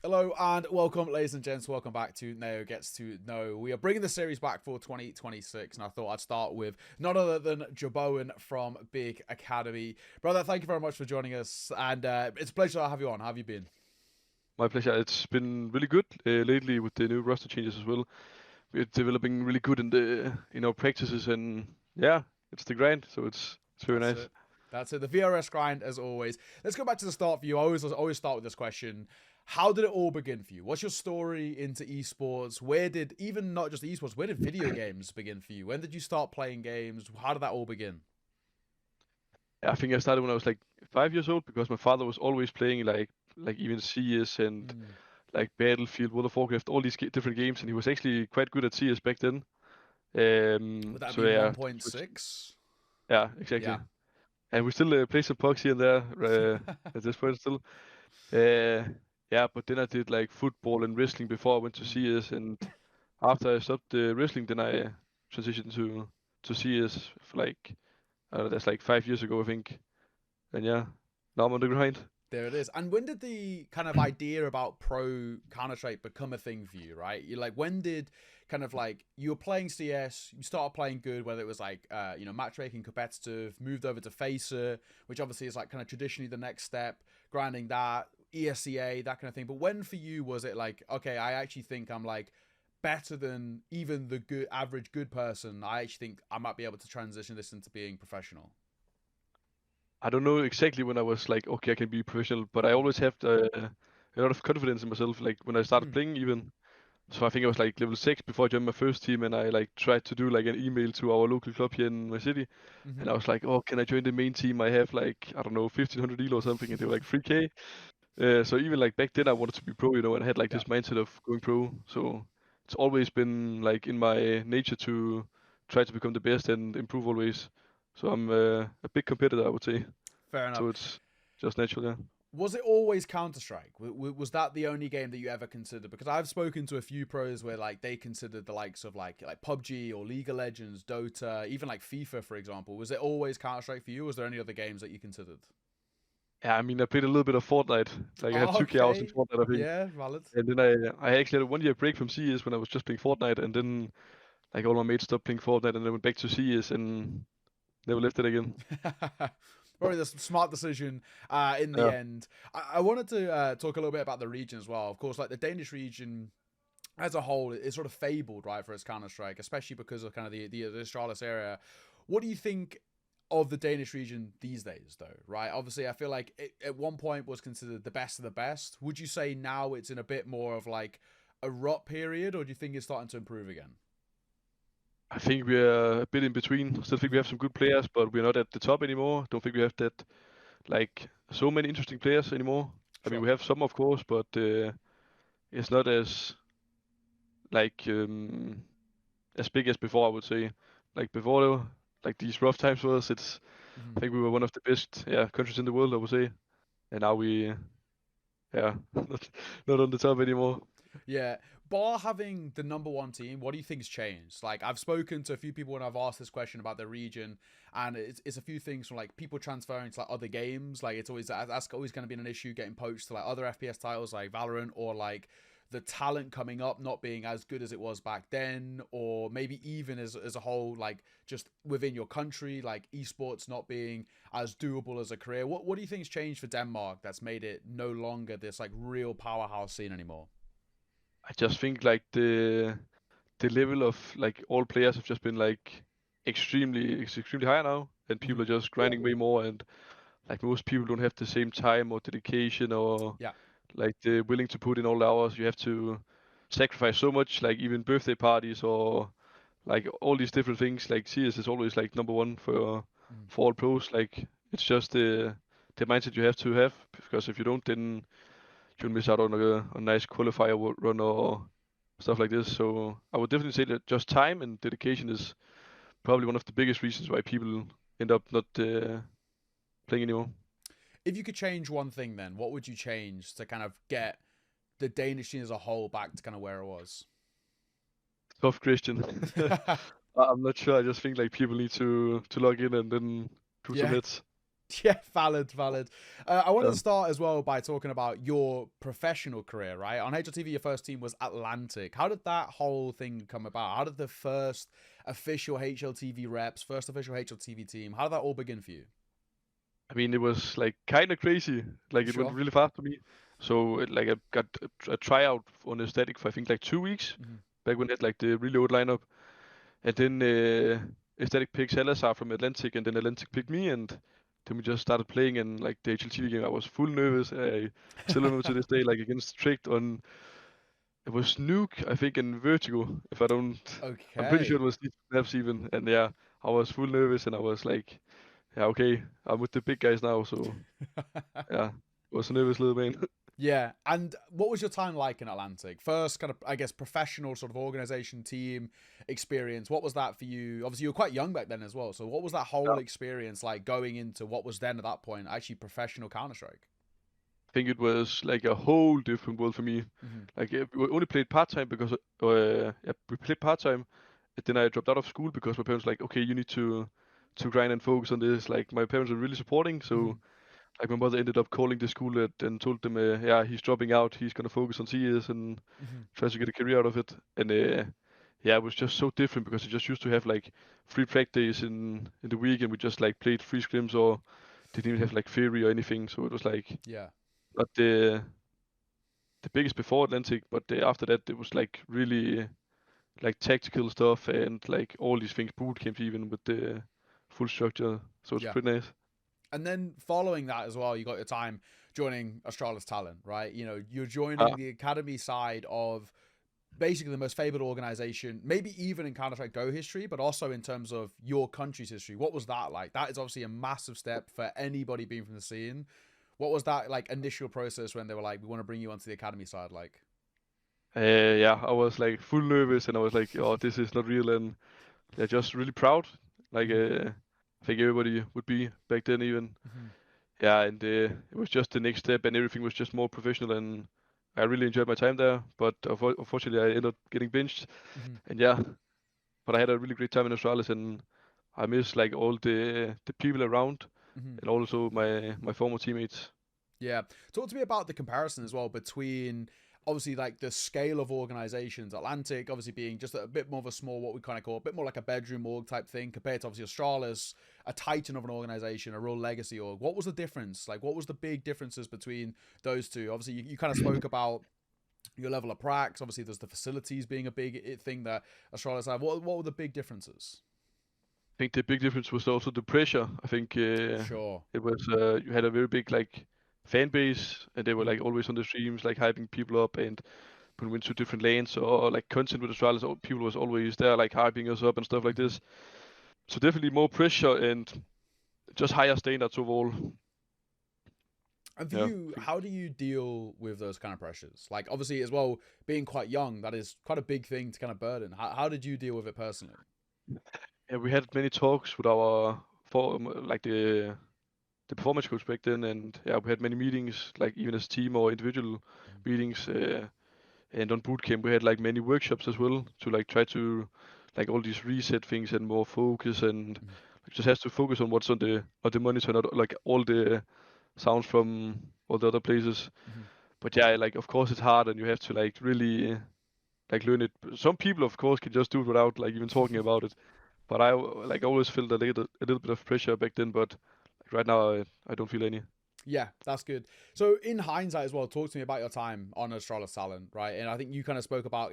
Hello and welcome, ladies and gents. Welcome back to NEO Gets to Know. We are bringing the series back for 2026, and I thought I'd start with none other than Jboen from Big Academy. Brother, thank you very much for joining us, and it's a pleasure to have you on. How have you been? My pleasure. It's been really good lately with the new roster changes as well. We're developing really good in our practices, and yeah, it's the grind. So it's very That's nice. it. That's it. The VRS grind, as always. Let's go back to the start for you. I always start with this question. How did it all begin for you? What's your story into esports? Where did, even not just esports, where did video games begin for you? When did you start playing games? How did that all begin? I think I started when I was like 5 years old because my father was always playing like even CS and Mm. like Battlefield, World of Warcraft, all these different games, and he was actually quite good at CS back then. Would that So be yeah, he was- 1.6? yeah, exactly. Yeah. And we still play some pucks here and there at this point still. Uh, yeah, but then I did like football and wrestling before I went to Mm. CS, and after I stopped wrestling, then I transitioned to CS for like that's like 5 years ago, I think. And yeah, now I'm on the grind. There it is. And when did the kind of idea about pro Counter Strike become a thing for you, right? You like when did kind of like you were playing CS, you started playing good, whether it was like matchmaking competitive, moved over to Facer, which obviously is like kind of traditionally the next step, grinding that, ESEA, that kind of thing. But when for you was it like, okay, I actually think I'm like better than even the good average good person. I actually think I might be able to transition this into being professional. I don't know exactly when I was like, okay, I can be professional, but I always have a lot of confidence in myself. Like when I started Mm. playing, even so, I think I was like level 6 before I joined my first team, and I like tried to do like an email to our local club here in my city. And Mm-hmm. I was like, "Oh, can I join the main team? I have like I don't know 1,500 elo or something," and they were like 3K. So even like back then, I wanted to be pro, and I had like Yeah. this mindset of going pro. So it's always been like in my nature to try to become the best and improve always. So I'm a big competitor, I would say. Fair enough. So it's just natural, yeah. Was it always Counter Strike? Was that the only game that you ever considered? Because I've spoken to a few pros where like they considered the likes of like PUBG or League of Legends, Dota, even like FIFA, for example. Was it always Counter Strike for you? Or was there any other games that you considered? Yeah, I mean, I played a little bit of Fortnite. Like I had Oh, 2K hours in okay, Fortnite, I think. yeah, valid. And then I actually had a 1 year break from CS when I was just playing Fortnite, and then like all my mates stopped playing Fortnite, and I went back to CS and never left it again. Probably the smart decision in the Yeah. end. I wanted to talk a little bit about the region as well. Of course, like the Danish region as a whole is sort of fabled, right, for its Counter Strike, especially because of kind of the Astralis area. What do you think of the Danish region these days, though? Right, obviously, I feel like it at one point was considered the best of the best. Would you say now it's in a bit more of like a rut period, or do you think it's starting to improve again? I think we're a bit in between. Still think we Mm-hmm. have some good players, but we're not at the top anymore. Don't think we have that like so many interesting players anymore. I mean, Sure. we have some, of course, but it's not as like as big as before. I would say, like before, like these rough times for us, it's Mm-hmm. I think we were one of the best countries in the world. I would say, and now we not on the top anymore. Yeah. Bar having the number one team, what do you think's changed? Like, I've spoken to a few people when I've asked this question about the region, and it's a few things from like people transferring to like other games. Like, it's always that's always going to be an issue getting poached to like other FPS titles like Valorant, or like the talent coming up not being as good as it was back then, or maybe even as a whole, like just within your country, like esports not being as doable as a career. What do you think's changed for Denmark that's made it no longer this like real powerhouse scene anymore? I just think like the level of like all players have just been like extremely high now, and people Mm-hmm. are just grinding way more, and like most people don't have the same time or dedication or Yeah. like the willing to put in all the hours. You have to sacrifice so much, like even birthday parties or like all these different things. Like CS is always like number one Mm. for all pros. Like it's just the mindset you have to have, because if you don't, then you'll miss out on a nice qualifier run or stuff like this. So I would definitely say that just time and dedication is probably one of the biggest reasons why people end up not playing anymore. If you could change one thing, then what would you change to kind of get the Danish scene as a whole back to kind of where it was? Tough Christian. I'm not sure. I just think like people need to log in and then do some Yeah, hits. Yeah, valid, valid. I wanted Yeah. to start as well by talking about your professional career, right? On HLTV, your first team was Atlantic. How did that whole thing come about? How did the first official HLTV reps, first official HLTV team, how did that all begin for you? I mean, it was like kind of crazy. Like it went Sure. really fast for me. So like I got a tryout on the static for I think like 2 weeks Hmm. back when they had like the really old lineup, and then Aesthetic picked Salazar from Atlantic, and then Atlantic picked me, and then we just started playing. And like the HLTV game, I was full nervous. I still remember to this day, like against Tricked on it was Nuke, I think, and Vertigo. If I don't, I'm pretty sure it Okay. was these maps even. And yeah, I was full nervous, and I was like, yeah, okay, I'm with the big guys now, so yeah, was a nervous little man. Yeah, and what was your time like in Atlantic? First, kind of, I guess, professional sort of organization team experience. What was that for you? Obviously, you were quite young back then as well. So, what was that whole Yeah. experience like going into what was then at that point actually professional Counter Strike? I think it was like a whole different world for me. Mm-hmm. Like we only played part time because yeah, we played part time. And then I dropped out of school because my parents were like, okay, you need to grind and focus on this. Like my parents were really supporting, Mm-hmm. so like my mother ended up calling the school and told them, yeah, he's dropping out. He's gonna focus on CS and Mm-hmm. try to get a career out of it. And yeah, it was just so different because I just used to have like free practice in the week, and we just like played free scrims or didn't even have like theory or anything. So it was like Yeah. not the biggest before Atlantic, but after that it was like really like tactical stuff and like all these things, boot camps even with the full structure. So it's Yeah. pretty nice. And then following that as well, you got your time joining Astralis Talent, right? You know, you're joining Ah, the academy side of basically the most favored organization, maybe even in Counter Strike Go history, but also in terms of your country's history. What was that like? That is obviously a massive step for anybody being from the scene. What was that like initial process when they were like, we want to bring you onto the academy side? Like, yeah, I was like full nervous and I was like, oh, this is not real, and yeah, just really proud. Like mm-hmm, I think everybody would be back then even. mm-hmm, Yeah, and it was just the next step, and everything was just more professional, and I really enjoyed my time there. But unfortunately, I ended up getting benched, mm-hmm, and yeah, but I had a really great time in Australia, and I miss like all the people around, mm-hmm. and also my former teammates. Yeah. Talk to me about the comparison as well between obviously like the scale of organizations. Atlantic obviously being just a bit more of a small, what we kind of call a bit more like a bedroom org type thing, compared to obviously Astralis, a titan of an organization, a real legacy org. What was the difference? Like, what was the big differences between those two? Obviously, you kind of spoke about your level of pracs. Obviously, there's the facilities being a big thing that Astralis have. What were the big differences? I think the big difference was also the pressure. I think Sure. it was you had a very big like fan base, and they were Mm-hmm. like always on the streams, like hyping people up, and when we went to different lanes or like content with Australia, so people was always there, like hyping us up and stuff like Mm-hmm. this. So definitely more pressure and just higher standards overall. And for Yeah, you, how do you deal with those kind of pressures? Like, obviously, as well, being quite young, that is quite a big thing to kind of burden. How did you deal with it personally? yeah, we had many talks with our for like the performance coach back then, and yeah, we had many meetings, like even as team or individual meetings. And on bootcamp, we had like many workshops as well to like try to like all these reset things and more focus and Mm-hmm. like, just has to focus on what's on the monitor, not like all the sounds from all the other places. Mm-hmm. But yeah, like of course it's hard and you have to like really like learn it. Some people of course can just do it without like even talking about it. But I like always felt a little bit of pressure back then, but like, right now I don't feel any. Yeah, that's good. So, in hindsight as well, talk to me about your time on Astralis Talent, right? And I think you kind of spoke about,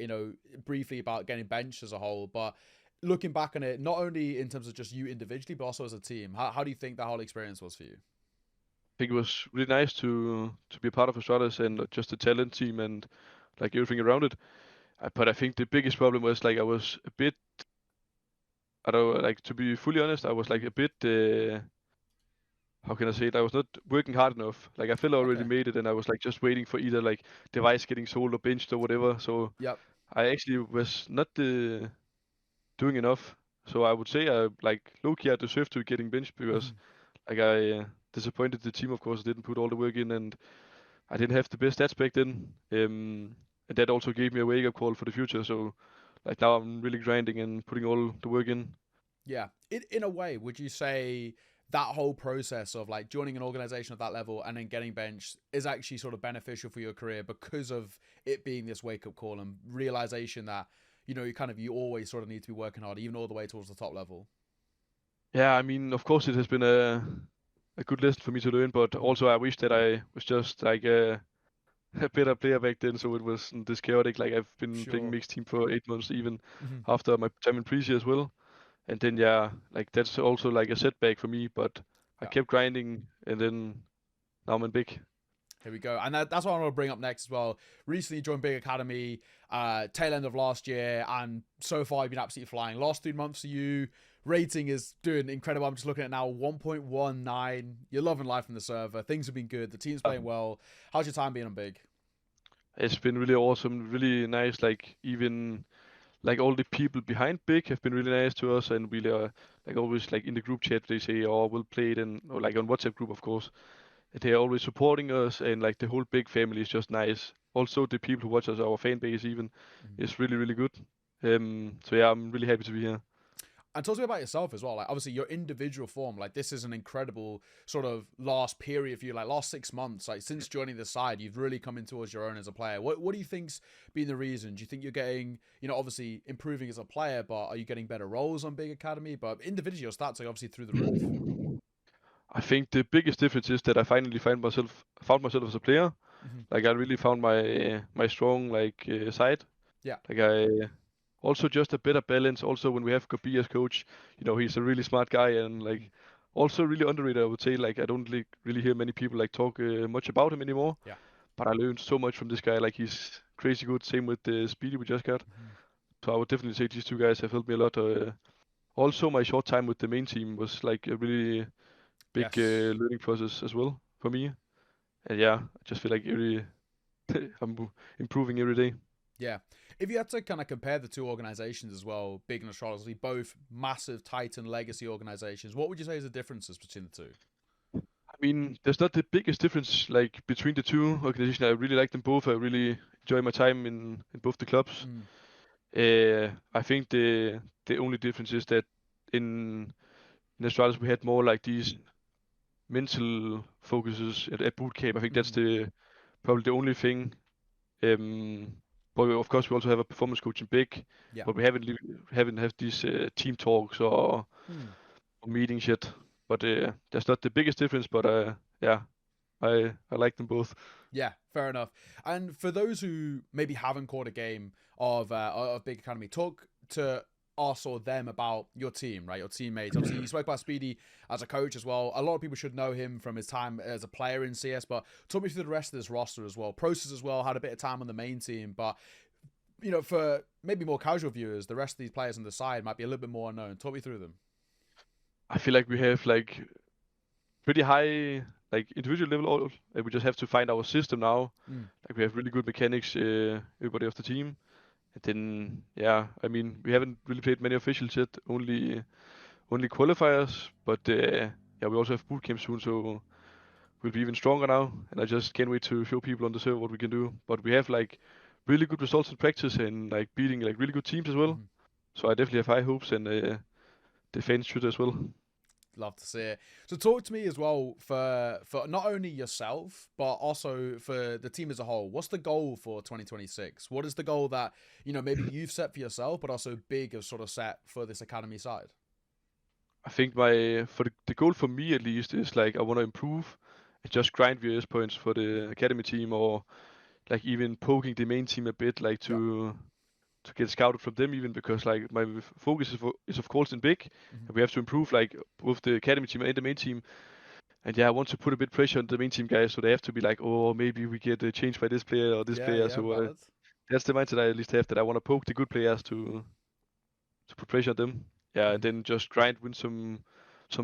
briefly about getting benched as a whole, but looking back on it, not only in terms of just you individually, but also as a team, how do you think that whole experience was for you? I think it was really nice to be a part of Astralis and just the talent team and like everything around it. But I think the biggest problem was like I was a bit, I don't know, like to be fully honest, I was like a bit, how can I say it? I was not working hard enough. Like I felt I already Okay. made it, and I was like just waiting for either like device getting sold or benched or whatever. So Yep. I actually was not doing enough. So I would say I like low key I deserved to getting benched because Mm-hmm. like I disappointed the team. Of course, I didn't put all the work in, and I didn't have the best stats back then. And that also gave me a wake up call for the future. So like now I'm really grinding and putting all the work in. Yeah. In a way, would you say that whole process of like joining an organization at that level and then getting benched is actually sort of beneficial for your career because of it being this wake up call and realization that, you always sort of need to be working hard, even all the way towards the top level. Yeah, I mean, of course, it has been a good lesson for me to learn, but Mm-hmm. also I wish that I was just like a better player back then, so it wasn't this chaotic. Like I've been playing Sure. mixed team for 8 months, even Mm-hmm. after my time in pre as well. And then yeah, like that's also like a setback for me, but I Yeah. kept grinding, and then now I'm in big. Here we go. And that's what I want to bring up next as well. Recently joined Big Academy, tail end of last year, and so far you've been absolutely flying. Last 3 months for you, rating is doing incredible. I'm just looking at it now, 1.19. You're loving life in the server. Things have been good. The team's playing well. How's your time being on Big? It's been really awesome, really nice. Like even like all the people behind Big have been really nice to us, and we like always like in the group chat they say, "Oh, we'll play it," and or like on WhatsApp group, of course. They're always supporting us, and like the whole Big family is just nice. Also, the people who watch us, our fan base even, Mm-hmm. is really really good. So yeah, I'm really happy to be here. And talk to me about yourself as well. Like, obviously, your individual form, like, this is an incredible sort of last period for you, like, last 6 months. Like, since joining the side, you've really come in towards your own as a player. What do you think's been the reason? Do you think you're getting, obviously improving as a player, but are you getting better roles on Big Academy? But individually, your stats are obviously through the roof. I think the biggest difference is that I finally found myself as a player. Mm-hmm. Like I really found my strong side. Yeah. Like I also just a better balance. Also when we have Kobe as coach, he's a really smart guy and Mm-hmm. like also really underrated. I would say like I don't really hear many people like talk much about him anymore. Yeah. But I learned so much from this guy. Like he's crazy good. Same with the Speedy we just got. Mm-hmm. So I would definitely say these two guys have helped me a lot. Also my short time with the main team was like a really big Yes. learning process as well for me. And yeah, I just feel like I'm improving every day. Yeah. If you had to kind of compare the two organizations as well, Big and Astrology, both massive Titan legacy organizations, what would you say is the differences between the two? I mean, there's not the biggest difference like between the two organizations. I really like them both. I really enjoy my time in both the clubs. Mm. I think the only difference is that in Australia we had more like these mental focuses at boot camp. I think that's Mm-hmm. the probably the only thing. Um, but of course we also have a performance coach in Big, Yeah. but we haven't had these team talks Hmm. or meetings yet. But that's not the biggest difference. But yeah, I like them both. Yeah, fair enough. And for those who maybe haven't caught a game of Big Academy, talk to us or them about your team, right? Your teammates. Obviously, you spoke about Speedy as a coach as well. A lot of people should know him from his time as a player in CS, but talk me through the rest of this roster as well. Process as well had a bit of time on the main team, but for maybe more casual viewers, the rest of these players on the side might be a little bit more unknown. Talk me through them. I feel like we have like pretty high like individual level all, and we just have to find our system now. Mm. Like we have really good mechanics, everybody of the team. And then yeah, I mean we haven't really played many officials yet, only qualifiers. But yeah, we also have boot camp soon, so we'll be even stronger now. And I just can't wait to show people on the server what we can do. But we have like really good results in practice and like beating like really good teams as well. Mm-hmm. So I definitely have high hopes, and the fans should as well. Love to see it. So talk to me as well for not only yourself but also for the team as a whole. What's the goal for 2026? What is the goal that maybe you've set for yourself, but also Big has sort of set for this academy side? I think my for the goal for me at least is like I want to improve and just grind VS points for the academy team, or like even poking the main team a bit, like Yeah. to get scouted from them even, because like my focus is of course in big, Hmm. and we have to improve like both the academy team and the main team. And yeah, I want to put a bit pressure on the main team guys, so they have to be like, oh, maybe we get changed by this player or this Yeah. player. Yeah. So Valid. that's the mindset I at least have, that I want to poke the good players to put pressure on them. Yeah, and Hmm. then just grind, win some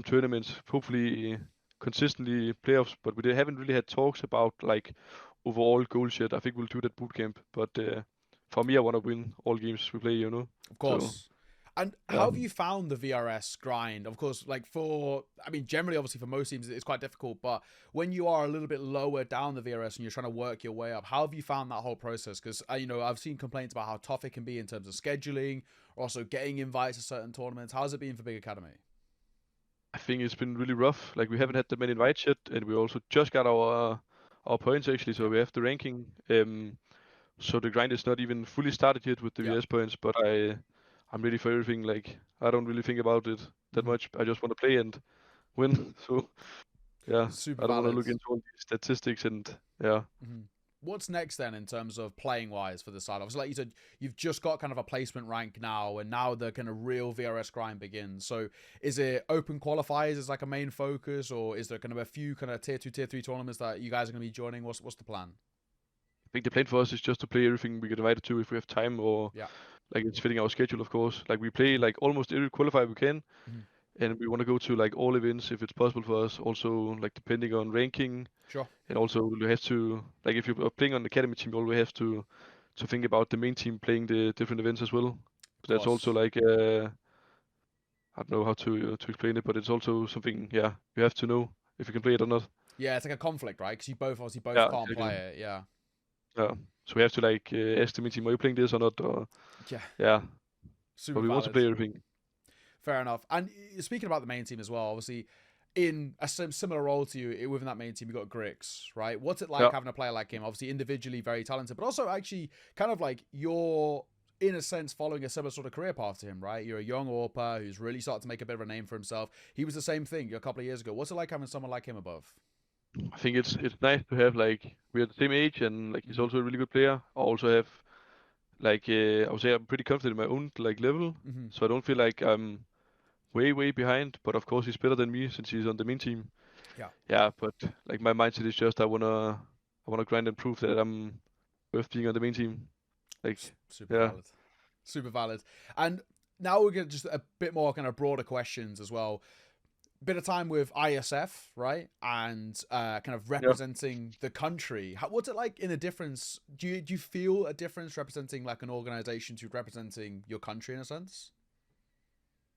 tournaments, hopefully consistently playoffs. But we haven't really had talks about like overall goals yet. I think we'll do that boot camp. But for me, I want to win all games we play. Of So course. And how yeah, have you found the VRS grind? Of course, like generally, obviously, for most teams, it's quite difficult. But when you are a little bit lower down the VRS and you're trying to work your way up, how have you found that whole process? Because, I've seen complaints about how tough it can be in terms of scheduling, also getting invites to certain tournaments. How's it been for Big Academy? I think it's been really rough. Like we haven't had that many invites yet, and we also just got our points actually, so Yeah. we have the ranking. So the grind is not even fully started yet with the Yeah. VS points, but I'm ready for everything. Like I don't really think about it that Hmm. much. I just want to play and win. So yeah, Super I don't want to valid. look into all these statistics and yeah. Hmm. What's next then in terms of playing wise for the side? Obviously, like you said, you've just got kind of a placement rank now, and now the kind of real VRS grind begins. So, is it open qualifiers as like a main focus, or is there kind of a few kind of tier 2, tier 3 tournaments that you guys are going to be joining? What's the plan? I think the plan for us is just to play everything we get invited to if we have time or Yeah. like it's fitting our schedule, of course. Like we play Hmm. like almost every qualifier we can, Hmm. and we want to go to like all events if it's possible for us. Also, like depending on ranking, Sure. and also you have to like if you're playing on the academy team, you always have to think about the main team playing the different events as well. Of So that's also course. like I don't know how to explain it, but it's also something you have to know if you can play it or not. Yeah, it's like a conflict, right? Because you both obviously both Yeah, can't exactly. play it. Yeah. Yeah. So we have to like ask the main team, are you playing this or not? Or Yeah. yeah, Super but we want to valid. play everything. Fair enough. And speaking about the main team as well, obviously, in a similar role to you within that main team, you got Grix, right? What's it like Yeah. having a player like him? Obviously, individually very talented, but also actually kind of like you're, in a sense, following a similar sort of career path to him, right? You're a young AWPer who's really started to make a bit of a name for himself. He was the same thing a couple of years ago. What's it like having someone like him above? I think it's nice to have like we're the same age and like he's Mm-hmm. also a really good player. I also have like I would say I'm pretty confident in my own like level, Mm-hmm. so I don't feel like I'm way behind. But of course he's better than me since he's on the main team. Yeah. Yeah, but like my mindset is just I wanna grind and prove that I'm worth being on the main team. Like Super yeah, valid. Super valid. And now we're going to just a bit more kind of broader questions as well. Bit of time with ISF, right, and kind of yeah. representing the country. What's it like in a difference? Do you feel a difference representing like an organization to representing your country in a sense?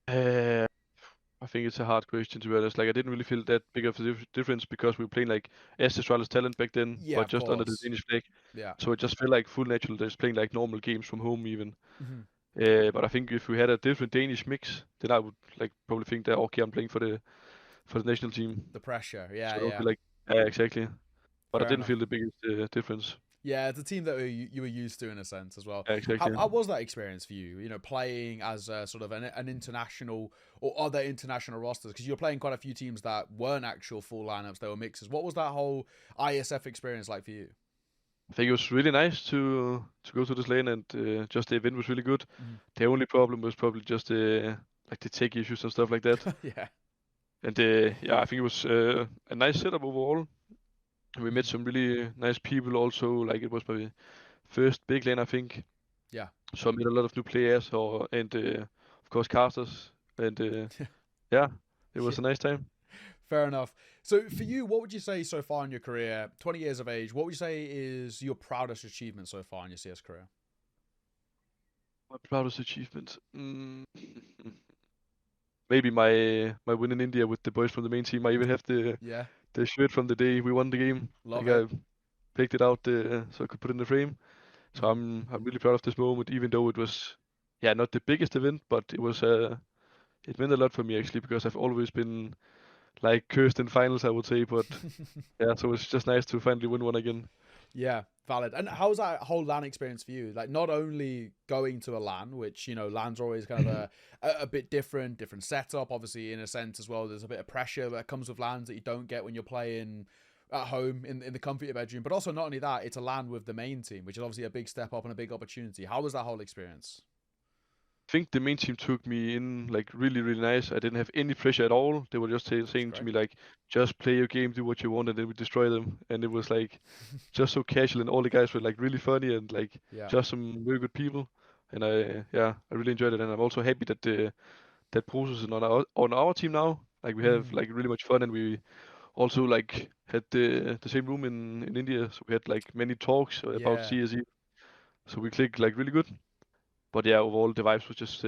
Uh, I think it's a hard question to be honest. Like I didn't really feel that big of a difference because we were playing like as Australia's talent back then, Yeah, but of just under the course. Danish flag. Yeah. So it just felt like full natural just playing like normal games from home even. Hmm. But I think if we had a different Danish mix, then I would like probably think that okay, I'm playing for the national team. The pressure. So Yeah, I don't yeah. feel like exactly. But I Fair didn't enough. feel the biggest difference. Yeah, it's a team that you were used to in a sense as well. Yeah, How, exactly. how was that experience for you? You know, playing as a, sort of an international or other international rosters because you're playing quite a few teams that weren't actual full lineups; they were mixes. What was that whole ISF experience like for you? I think it was really nice to go to this lane and just the event was really good. Mhm. The only problem was probably just like the tech issues and stuff like that. Yeah. And yeah, I think it was a nice setup overall. We met Mhm. some really nice people also. Like it was my first big lane, I think. Yeah. So I met a lot of new players and of course casters. And yeah, it Yeah. was a nice time. Fair enough. So for you, what would you say so far in your career, 20 years of age, what would you say is your proudest achievement so far in your CS career? My proudest achievement. Maybe my win in India with the boys from the main team. I even have Yeah. the shirt from the day we won the game. Love Like it. I picked it out so I could put it in the frame. So Mhm. I'm really proud of this moment, even though it was yeah not the biggest event, but it was it meant a lot for me actually because I've always been like cursed in finals, I would say. But yeah, so it's just nice to finally win one again. Yeah, valid. And how's that whole LAN experience for you? Like, not only going to a LAN, which LANs are always kind of a bit different setup. Obviously, in a sense as well, there's a bit of pressure that comes with LANs that you don't get when you're playing at home in the comfort of your bedroom. But also, not only that, it's a LAN with the main team, which is obviously a big step up and a big opportunity. How was that whole experience? Think the main team took me in like really nice. I didn't have any pressure at all. They were just It's saying to great. me like, just play your game, do what you want, and then we destroy them. And it was like just so casual, and all the guys were like really funny and like Yeah. just some very good people. And I really enjoyed it. And I'm also happy that that process is on our team now. Like we have Mhm. like really much fun, and we also like had the same room in India, so we had like many talks about Yeah. CSE. So we clicked like really good. But yeah, overall the vibes was just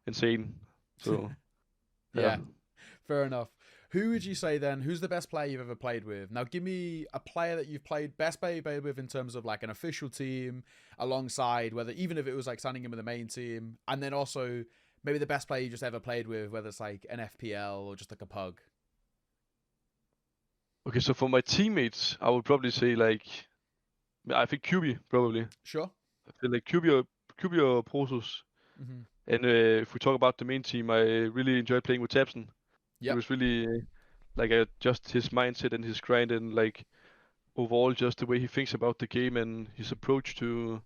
insane. So yeah, Yeah. Fair enough. Who would you say then? Who's the best player you've ever played with? Now, give me a player that you've played best player you played with in terms of like an official team alongside, whether even if it was like standing in with the main team, and then also maybe the best player you just ever played with, whether it's like an FPL or just like a pug. Okay, so for my teammates, I would probably say like I think QB probably. Sure. I feel like QB or Prosus. Hmm. And if we talk about the main team, I really enjoyed playing with Tapson. He Yep. was really like just his mindset and his grind and like overall just the way he thinks about the game and his approach to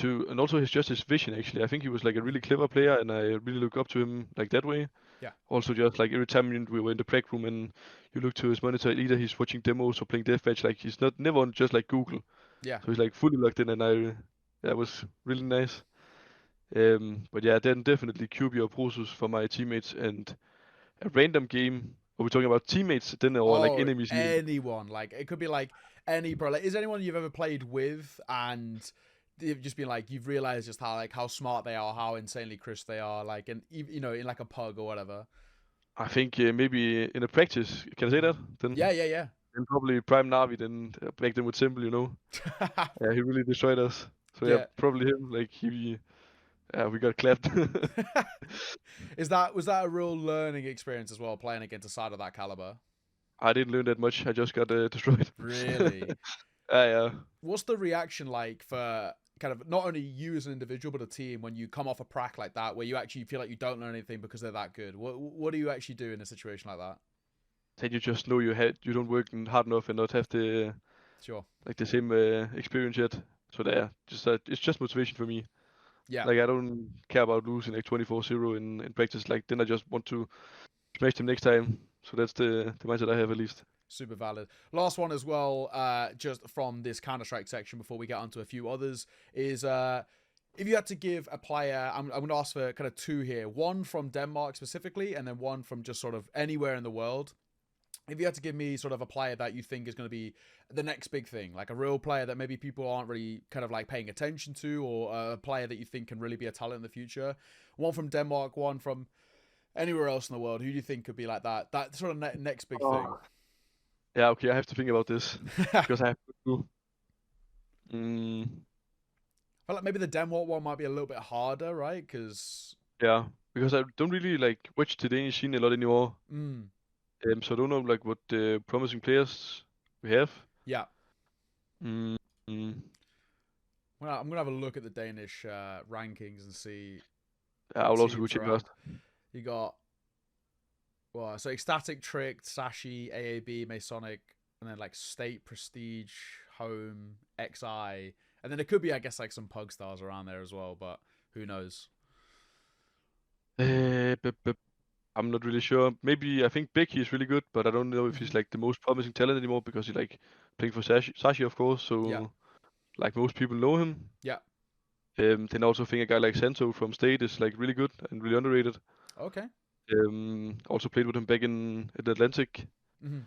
and also his vision actually. I think he was like a really Hmm. clever player and I really look up to him like that way. Yeah. Also just like every time we were in the practice room and you look to his monitor, either he's watching demos or playing deathmatch, like he's not never on just like Google. Yeah. So he's like fully locked in and that was really nice. But yeah, then definitely QB or Prosus for my teammates and a random game. Are we talking about teammates then or like Oh, enemies even? anyone. Like it could be like any pro. Like, is there anyone you've ever played with and you've just been like you've realized just how smart they are, how insanely crisp they are, like and you know in like a pug or whatever. I think maybe in a practice, can I say Mhm. that? Yeah, yeah, Then probably Prime Navi, then back then with Simple, yeah. Yeah, he really destroyed us. So yeah, Yeah. probably him. Like we got clapped. Is that was that a real learning experience as well, playing against a side of that caliber? I didn't learn that much. I just got destroyed. Really? Yeah. What's the reaction like for kind of not only you as an individual but a team when you come off a prac like that, where you actually feel like you don't learn anything because they're that good? What do you actually do in a situation like that? Then you just know you don't work hard enough and not have the Sure. like the same experience yet. So there, just it's just motivation for me. Yeah. Like I don't care about losing like 24-0 in practice. Like then I just want to smash them next time. So that's the mindset I have at least. Super valid. Last one as well, just from this Counter Strike section before we get onto a few others, is if you had to give a player, I'm going to ask for kind of two here, one from Denmark specifically, and then one from just sort of anywhere in the world. If you had to give me sort of a player that you think is going to be the next big thing, like a real player that maybe people aren't really kind of like paying attention to, or a player that you think can really be a talent in the future, one from Denmark, one from anywhere else in the world, who do you think could be like that sort of next big thing? Oh. Yeah, okay, I have to think about this because I have to. Mm, I feel like maybe the Denmark one might be a little bit harder, right? Because, yeah, because I don't really like watch the Danish scene a lot anymore. mm, So I don't know like what promising players we have. yeah. Mm, mm, Well, I'm gonna have a look at the Danish rankings and see I what will also go teams check are first. around. You got well, so Ecstatic, Tricked, Sashi, AAB, Masonic, and then like State, Prestige, Home, XI, and then it could be, I guess, like some Pug stars around there as well. But who knows? But I'm not really sure. Maybe I think Becky is really good, but I don't know if Hmm. he's like the most promising talent anymore because he's like playing for Sashi of course. Yeah, So like most people know him. yeah. Then I also think a guy like Santo from State is like really good and really underrated. Okay. Also played with him back in the Atlantic. Hmm.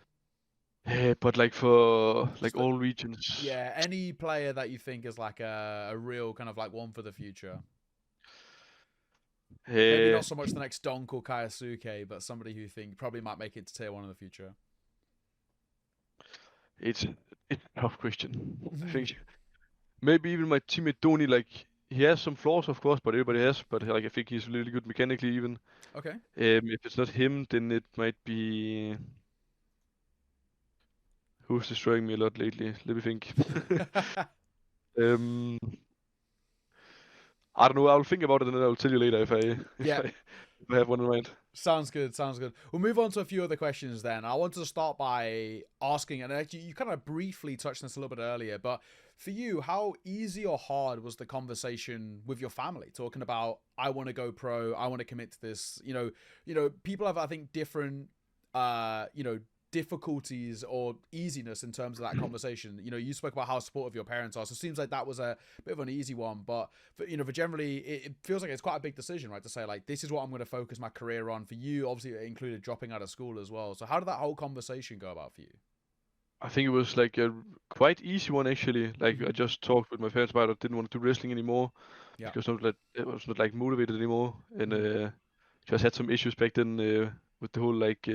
But like for like Just all regions, yeah, any player that you think is like a real kind of like one for the future. Maybe uh, not so much the next Donk or Kaisuke, but somebody who you think probably might make it to tier one in the future. it's it's a tough question. I Mhm. think maybe even my teammate Donny, like he has some flaws of course, but everybody has. But like I think he's really good mechanically even. Okay. If it's not him, then it might be who's destroying me a lot lately. Let me think. um, I don't know. I'll think about it and then I'll tell you later if I if Yeah. I if I have one in mind. Sounds good. Sounds good. We'll move on to a few other questions then. I wanted to start by asking, and actually, you kind of briefly touched on this a little bit earlier, but for you, how easy or hard was the conversation with your family talking about, I want to go pro, I want to commit to this? People have, I think, different, difficulties or easiness in terms of that conversation. You spoke about how supportive your parents are, so it seems like that was a bit of an easy one, but for generally it feels like it's quite a big decision, right, to say like this is what I'm going to focus my career on. For you, obviously it included dropping out of school as well, so how did that whole conversation go about for you? I think it was like a quite easy one actually. Like I Mm-hmm. just talked with my parents about it. I didn't want to do wrestling anymore Yeah. because not like I was not like motivated anymore, and Mm-hmm. just had some issues back then with the whole like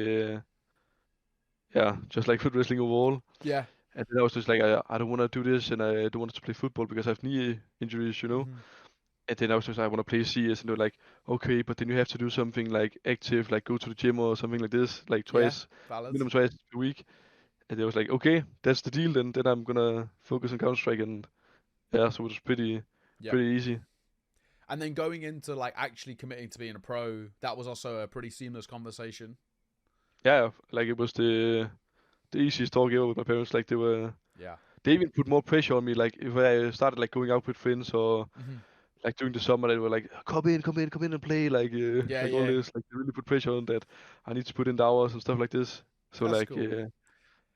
yeah, just like foot wrestling overall. Yeah. And then I was just like I don't want to do this, and I don't want to play football because I have knee injuries. Mm-hmm. And then I was just like, I want to play CS, and they were like, okay, but then you have to do something like active, like go to the gym or something like this, like Yeah, twice, valid. minimum twice a week. And they was like, okay, that's the deal. Then I'm gonna focus on Counter Strike, and yeah, so it was Yep. pretty easy. And then going into like actually committing to being a pro, that was also a pretty seamless conversation. Yeah, like it was the easiest talk ever with my parents. Like Yeah. they even put more pressure on me. Like if I started like going out with friends or Hmm. like during the summer, they were like, come in and play. Yeah, Like all yeah. this. Like they really put pressure on that. I need to put in the hours and stuff like this. So That's like cool. And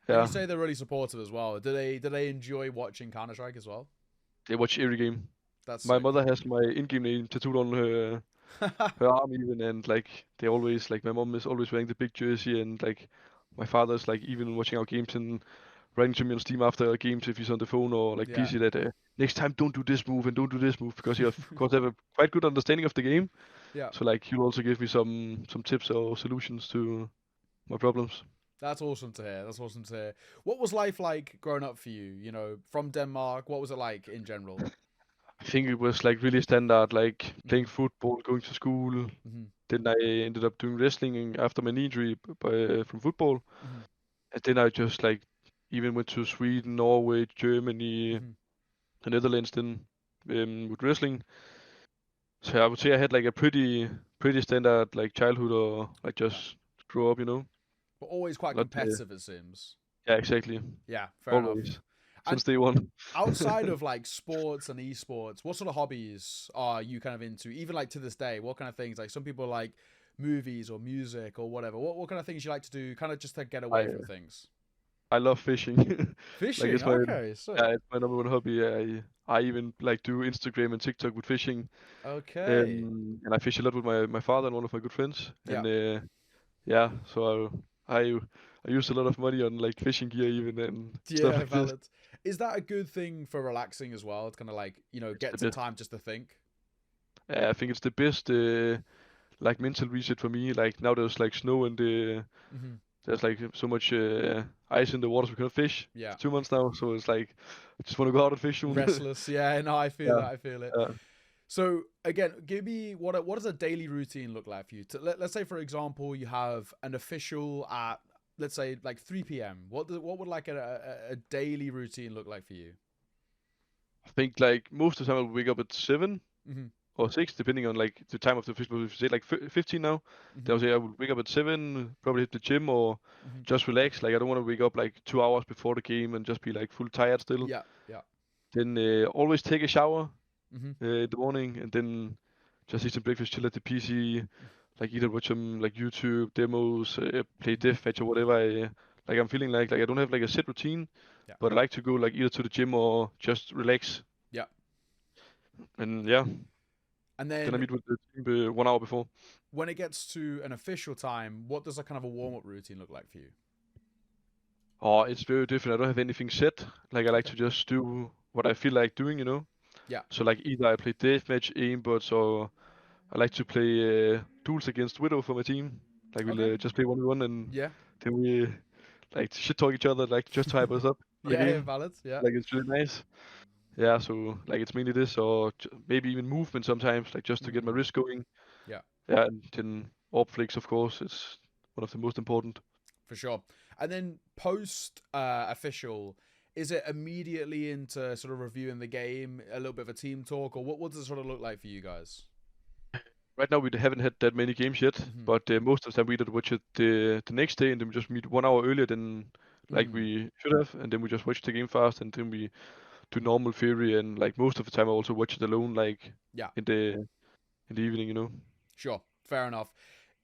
you yeah, say they're really supportive as well. Do they enjoy watching Counter Strike as well? they watch every game. That's My sick. mother has my in-game name tattooed on her arm even, and like they always like my mom is always wearing the big jersey, and like my father's like even watching our games and writing to me on Steam after games if he's on the phone or like Yeah. PC that next time don't do this move and don't do this move because he of course have a quite good understanding of the game. Yeah. So like he'll also give me some tips or solutions to my problems. That's awesome to hear. That's awesome to hear. What was life like growing up for you? You know, from Denmark, what was it like in general? I think it was like really standard, like playing Hmm. football, going to school. Hmm. Then I ended up doing wrestling after my knee injury from football. Hmm. And then I just like even went to Sweden, Norway, Germany, Hmm. the Netherlands then with wrestling. So I would say I had like a pretty standard like childhood or like Yeah. just grow up, you know. But always quite Not competitive, it seems. yeah, exactly. Yeah, fair enough. Always And since day one. outside of like sports and esports, what sort of hobbies are you kind of into? Even like to this day, what kind of things? Like some people like movies or music or whatever. What kind of things you like to do, kind of just to get away I from things? I love fishing. Like Fishing. it's my Okay, yeah, sick. it's my number one hobby. I even like do Instagram and TikTok with fishing. Okay. And I fish a lot with my father and one of my good friends. Yeah. And yeah, so I I use a lot of money on like fishing gear even and stuff Yeah, like this. valid. Is that a good thing for relaxing as well? It's kind of like, It's get the some best. time just to think. I think it's the best like mental reset for me. Like now there's like snow and Hmm. there's like so much ice in the waters we cannot fish Yeah. for 2 months now. So it's like I just want to go out and fish soon. Restless. Yeah, no, I feel it. Yeah, I feel it. yeah. So again, give me what does a daily routine look like for you? Let's say, for example, you have an official at, let's say, like 3 p.m. What would like a daily routine look like for you? I think like most of the time I'll wake up at 7 Hmm. or 6, depending on like the time of the fish. But if you say like 15 now, then Hmm. I'll say I will wake up at 7, probably hit the gym or Hmm. just relax. Like I don't want to wake up like 2 hours before the game and just be like full tired still. Yeah, yeah. Then always take a shower Hmm. in the morning and then just eat some breakfast, chill at the PC, like either watch some like YouTube demos, play Hmm. deathmatch or whatever. Like I'm feeling like I don't have like a set routine, Yeah, but I like to go like either to the gym or just relax. yeah. And yeah, And then I then meet with the team 1 hour before. when it gets to an official time, what does a kind of a warm up routine look like for you? Oh, it's very different. I don't have anything set. Like I like Okay. to just do what I feel like doing, you know. Yeah. So like either I play deathmatch, aimbots, or I like to play duels against Widow for my team. Like Okay. we'll just play 1v1 and Yeah. then we like shit talk each other, like just to hype us up for the Yeah. Yeah. game. Valid. Yeah. Like it's really nice. Yeah, so like it's mainly this or maybe even movement sometimes, like just to get my Mm. wrist going. Yeah. Yeah, and then orb flicks, of course, it's one of the most important. For sure. And then post official, is it immediately into sort of reviewing the game, a little bit of a team talk, or what does it sort of look like for you guys? Right now we haven't had that many games yet, Hmm. but most of the time we either watch it the next day and then we just meet 1 hour earlier than like Mm. we should have, and then we just watch the game fast and then we do normal theory and like most of the time I also watch it alone, like Yeah. in the evening, you know. Sure. Fair enough.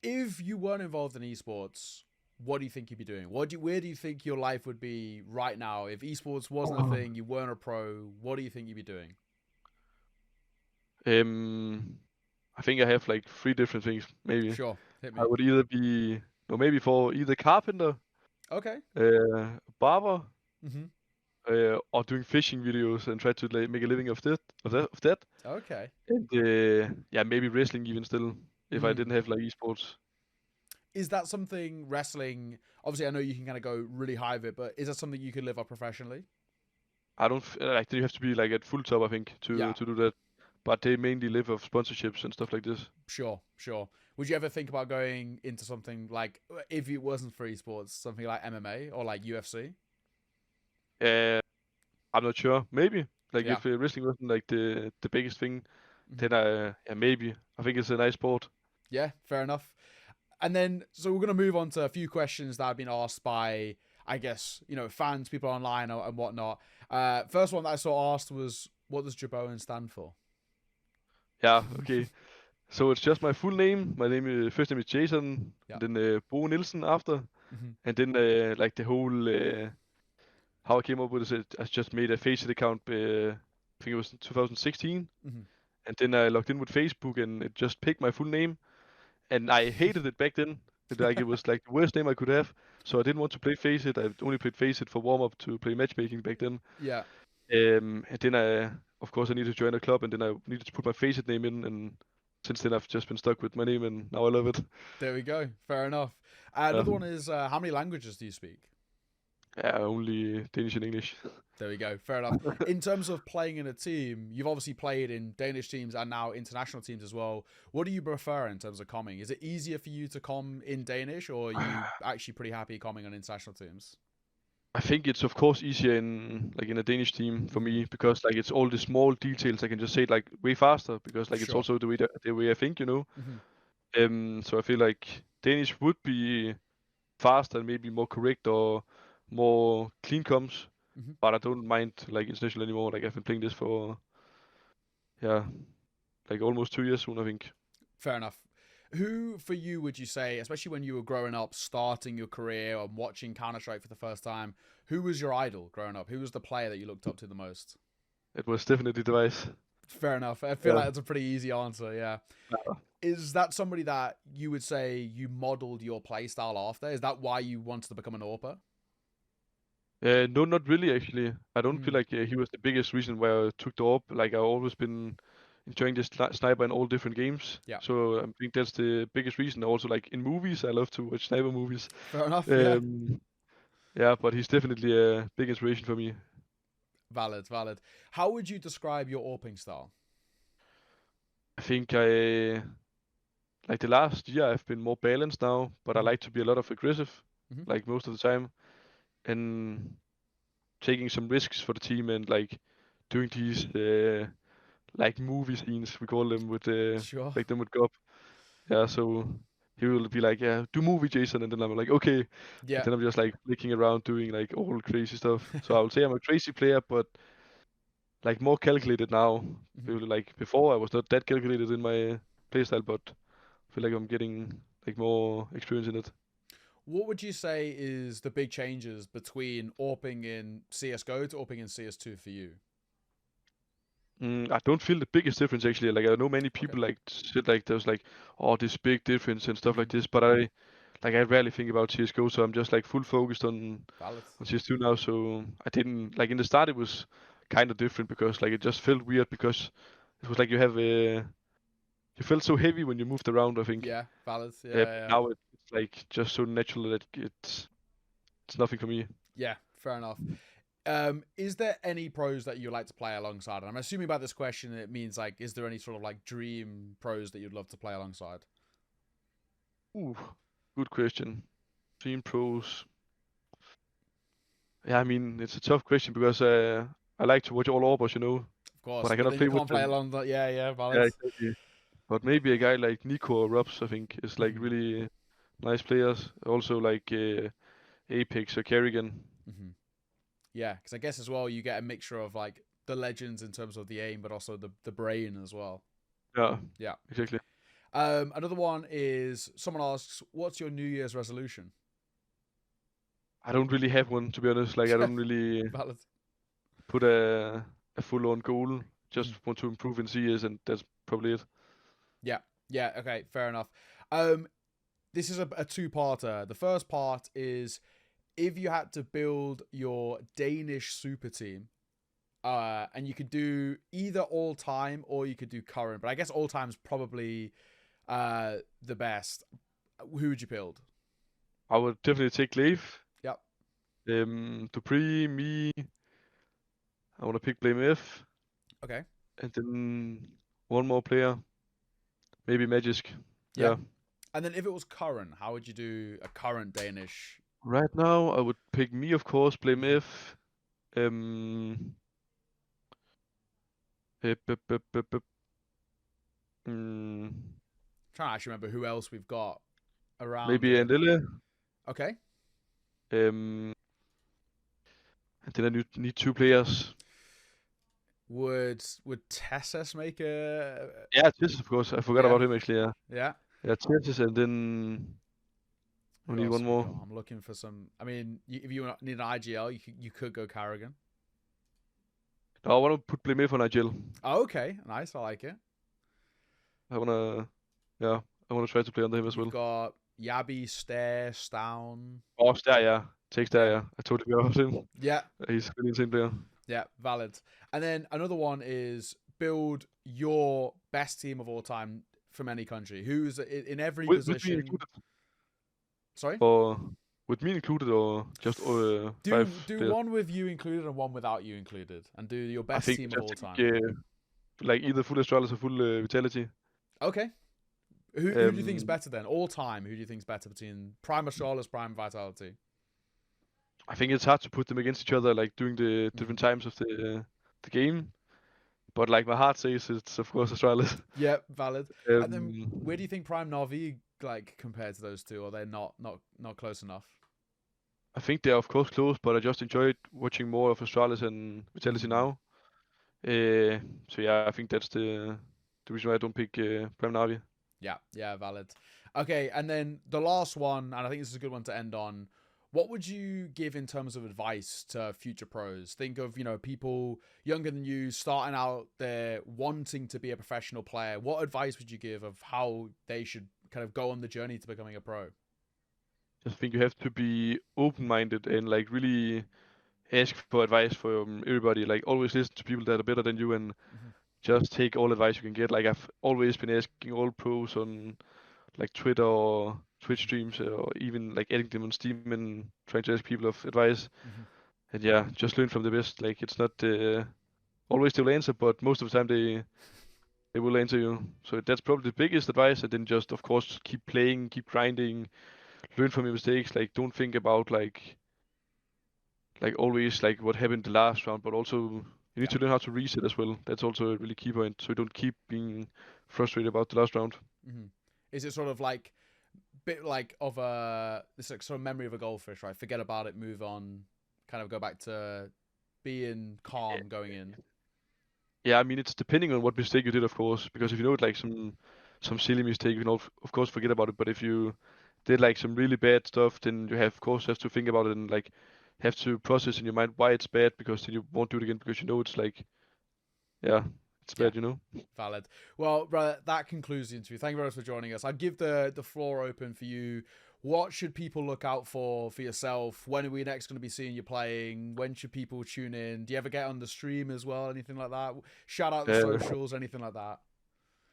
If you weren't involved in esports, what do you think you'd be doing? Where do you think your life would be right now if esports wasn't a thing, you weren't a pro? What do you think you'd be doing? Um, I think I have like three different things. Maybe Sure. Hit I me. would either be, or maybe for either carpenter, Okay. barber, Hmm. or doing fishing videos and try to like make a living of that. Okay. And yeah, maybe wrestling even still if I didn't Mm. have like esports. Is that something wrestling? Obviously, I know you can kind of go really high of it, but is that something you could live up professionally? I don't like. Then you have to be like at full top, I think, to Yeah. do that. but they mainly live off sponsorships and stuff like this. Sure, sure. Would you ever think about going into something like, if it wasn't for esports, something like MMA or like UFC? Uh, I'm not sure. Maybe like Yeah. if wrestling wasn't like the biggest thing, Mhm. then yeah, maybe. I think it's a nice sport. Yeah, fair enough. And then, so we're going to move on to a few questions that have been asked by, I guess, fans, people online and whatnot. First one that I saw asked was, what does Jboen stand for? Yeah. Okay. So it's just my full name. My name is first name is Jason, Yeah. and then Bo Nielsen after, Mhm. and then like the whole how I came up with it. I just made a Faceit account. I think it was in 2016, Mhm. and then I logged in with Facebook, and it just picked my full name, and I hated it back then. Like it was like the worst name I could have. So I didn't want to play Faceit. I only played Faceit for warm up to play matchmaking back then. Yeah. And then of course, I needed to join a club, and then I needed to put my Faceit name in, and since then I've just been stuck with my name, and now I love it. There we go. Fair enough. Yeah, Another one is, how many languages do you speak? yeah, only Danish and English. There we go. Fair enough. In terms of playing in a team, you've obviously played in Danish teams and now international teams as well. What do you prefer in terms of comming? Is it easier for you to com in Danish, or are you actually pretty happy comming on international teams? I think it's of course easier in a Danish team for Mm-hmm. me because like it's all the small details. I can just say it like way faster because like it's Sure. also the way I think, you know. Mm-hmm. So I feel like Danish would be faster and maybe more correct or more clean comms, Mm-hmm. but I don't mind like international anymore. Like I've been playing this for yeah, like almost 2 years soon, I think. Fair enough. Who, for you, would you say, especially when you were growing up, starting your career and watching Counter Strike for the first time, who was your idol growing up? Who was the player that you looked up to the most? It was definitely Device. Fair enough. I feel Yeah. like that's a pretty easy answer. Yeah. Uh, Is that somebody that you would say you modeled your playstyle after? Is that why you wanted to become an AWPer? no, not really actually. I don't feel Mm, like he was the biggest reason why I took the op. Like I've always been enjoying this sniper in all different games. yeah. So I think that's the biggest reason. Also, like in movies, I love to watch sniper movies. Fair enough. Yeah. Um, yeah, but he's definitely a big inspiration for me. Valid. Valid. How would you describe your AWPing style? I think I like the last year I've been more balanced now, but I Mm-hmm. like to be a lot of aggressive, Mm-hmm. like most of the time, and taking some risks for the team and like doing these like movie scenes we call them with Sure. like them with Gob. Yeah, so he will be like, yeah, do movie Jason, and then I'm like, okay, and Yeah. then I'm just like flicking around doing like all crazy stuff. So I would say I'm a crazy player, but like more calculated now. Mm-hmm. Really, like before I was not that calculated in my playstyle, but I feel like I'm getting like more experience in it. What would you say is the big changes between AWPing in CS:GO to AWPing in CS2 for you? I don't feel the biggest difference actually. Like I know many Okay. people like said like there's like oh this big difference and stuff Mm-hmm. like this, but I rarely think about CS:GO, so I'm just like full focused Valid. on CS2 now. So I didn't like in the start it was kind of different because like it just felt weird because it was like you felt so heavy when you moved around. I think Yeah. Valid. Yeah. but Yeah. now it's like just so natural that it's nothing for me. Yeah. Fair enough. Is there any pros that you like to play alongside? And I'm assuming by this question it means like, is there any sort of like dream pros that you'd love to play alongside? Ooh, good question. Team pros. Yeah, I mean it's a tough question because I like to watch all Orbers, you know, Of but course, I but cannot then you play with can't play them. along that. Yeah, yeah, Yeah, valid. exactly. But maybe a guy like Nico or Robs, I think, is like Mm-hmm. really nice players. Also like Apex or Kerrigan. Mm-hmm. Yeah, because I guess as well you get a mixture of like the legends in terms of the aim, but also the brain as well. Yeah, Yeah. exactly. Another one is someone asks, "What's your New Year's resolution?" I don't really have one to be honest. Like I Yeah, don't really valid. put a full on goal. Mhm. Just want to improve in CS and that's probably it. Yeah, yeah. Okay, fair enough. Um, this is a two-parter. The first part is if you had to build your Danish super team, and you could do either all time or you could do current, but I guess all time is probably the best. Who would you build? I would definitely take Leif. Yep. Dupree, me. I want to pick Blame F. Okay. And then one more player, maybe Magisk. Yeah. Yeah. And then if it was current, how would you do a current Danish? Right now, I would pick me, of course, play Mhm. Myth. Um, bup, bup, mm, Trying to actually remember who else we've got around maybe here. Andelle. Okay. Um, and then I need two players. Would Tessus make a Yeah, Chess, of course. I forgot yeah, about him actually. Yeah, yeah. yeah, Chess, and then we Who need else one have we more. got? I'm looking for some. I mean, if you need an IGL, you could go Carrigan. No, I want to play Myth on Nigel. Oh, okay, nice. I like it. I wanna, yeah, I wanna try to play under him as You've well. got Yabi, Stair, Stown. Oh, Star, yeah. Takes Star, Yeah, yeah. I totally forgot about him. yeah, He's a really insane player. yeah. Valid. And then another one is build your best team of all time from any country. Who's in every With me position? included, Sorry. or with me included, or just Do five do players. one with you included and one without you included, and do your I best think team of just all take time. like either full Astralis or full Vitality. Okay. Who do you think is Um, better then? All time, who do you think is better between Prime Astralis, Prime Vitality? I think it's hard to put them against each other, like during the Mm-hmm. different times of the game. But like my heart says, it's of course Astralis. Yeah, valid. And then where do um, you think Prime Navi like compared to those two? Are they not close enough? I think they are of course close, but I just enjoyed watching more of Astralis and Vitality Mm. now. Uh, so yeah, I think that's the reason why I don't pick Prime Navi. Yeah, yeah, valid. Okay, and then the last one, and I think this is a good one to end on. What would you give in terms of advice to future pros? Think of, people younger than you starting out there wanting to be a professional player. What advice would you give of how they should kind of go on the journey to becoming a pro? Just think you have to be open-minded and like really ask for advice from everybody. Like always listen to people that are better than you and Mm-hmm. just take all advice you can get. Like I've always been asking all pros on like Twitter or Twitch streams or even like adding them on Steam and trying to ask people of advice. Mm-hmm. And yeah, just learn from the best. Like it's not always they will answer, but most of the time they will answer you. So that's probably the biggest advice. And then just of course keep playing, keep grinding, learn from your mistakes. Like don't think about like always like what happened the last round, but also you need Yeah. to learn how to reset as well. That's also a really key point. So you don't keep being frustrated about the last round. Mm-hmm. Is it sort of like bit like of a this like sort of memory of a goldfish, right? Forget about it, move on, kind of go back to being calm going in. Yeah, I mean it's depending on what mistake you did, of course. Because if Mm-hmm. you know like some silly mistake, you can of course forget about it. But if you did like some really bad stuff, then you have of course have to think about it and like have to process in your mind why it's bad, because then you won't do it again because you know it's like yeah, it's Yeah, bad, you know. valid. Well, brother, that concludes the interview. Thank you very much for joining us. I'll give the floor open for you. What should people look out for yourself? When are we next going to be seeing you playing? When should people tune in? Do you ever get on the stream as well? Anything like that? Shout out the Uh, socials, anything like that.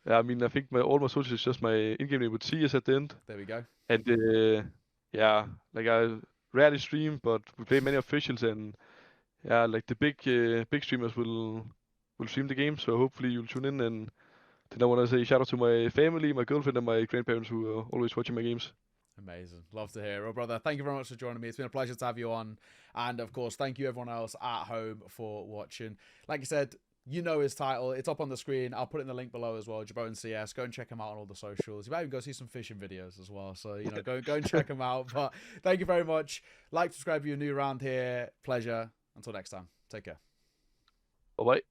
yeah, I mean I think my all my socials is just my in-game name with C is at the end. There we go. And yeah, like I rarely stream, but we play many officials, and yeah, like the big streamers will stream the game. So hopefully you'll tune in. And then I want to say shout out to my family, my girlfriend, and my grandparents who are always watching my games. Amazing. Love to hear. Well, brother, thank you very much for joining me. It's been a pleasure to have you on. And of course, thank you everyone else at home for watching. Like I said, you know his title. It's up on the screen. I'll put it in the link below as well. Jboen CS. Go and check him out on all the socials. You might even go see some fishing videos as well. So, go and check him out. But thank you very much. Like, subscribe if you're new around here. Pleasure. Until next time. Take care. Bye bye.